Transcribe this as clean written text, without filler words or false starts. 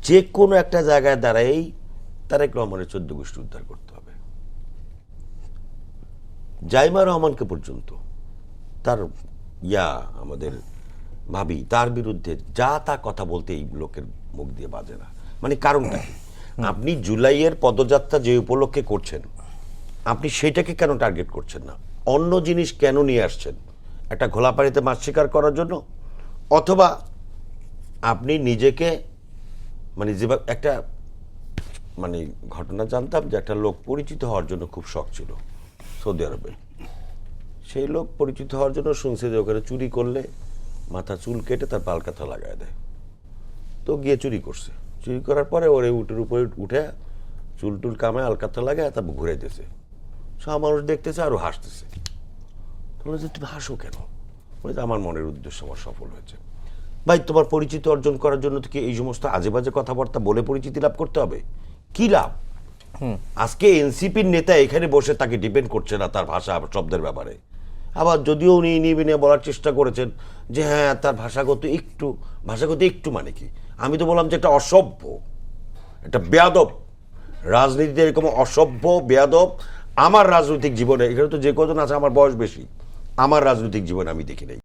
যে কোনো একটা জায়গায় দাঁড়াই তারেক রহমানের 14 গোষ্ঠী উদ্ধার করতে হবে। জাইমা রহমানকে পর্যন্ত তার আমাদের ভাবি তার বিরুদ্ধে যা তা কথা বলতে এই লোকের মুখ দিয়ে বাজে না। মানে কারণটা কি? আপনি জুলাইয়ের পদযাত্রা যে উপলক্ষে করছেন, আপনি সেটাকে কেন টার্গেট করছেন না? অন্য জিনিস কেন নিয়ে আসছেন? একটা ঘোলা পানিতে মাছ শিকার করার জন্য? অথবা আপনি নিজেকে মানে যে একটা মানে ঘটনা জানতাম যে একটা লোক পরিচিত হওয়ার জন্য খুব শখ ছিল সৌদি আরবে। সেই লোক পরিচিত হওয়ার জন্য শুনছে যে ওখানে চুরি করলে মাথা চুল কেটে তার পালকাথা লাগায় দেয়। তো গিয়ে চুরি করছে। চুরি করার পরে ওরে উটের উপরে উঠে চুল টুল কামায় আলকাথা লাগায় তারপর ঘুরে দিয়েছে। সব মানুষ দেখতেছে আরও হাসতেছে। বলে যে তুমি হাসো কেন? বলে যে আমার মনের উদ্দেশ্য আমার সফল হয়েছে। ভাই, তোমার পরিচিতি অর্জন করার জন্য কি এই সমস্ত আজে বাজে কথাবার্তা বলে পরিচিতি লাভ করতে হবে? কি লাভ? আজকে এনসিপির নেতা এখানে বসে তাকে ডিপেন্ড করছে না তার ভাষা শব্দের ব্যাপারে। আবার যদিও উনি নিয়ে বলার চেষ্টা করেছেন যে হ্যাঁ তার ভাষাগত একটু মানে কি? আমি তো বললাম যে একটা অসভ্য, একটা বেয়াদব রাজনীতিতে এরকম অসভ্য বেয়াদব আমার রাজনৈতিক জীবনে, এখানে তো যে কজন আছে আমার বয়স বেশি, আমার রাজনৈতিক জীবনে আমি দেখি নাই।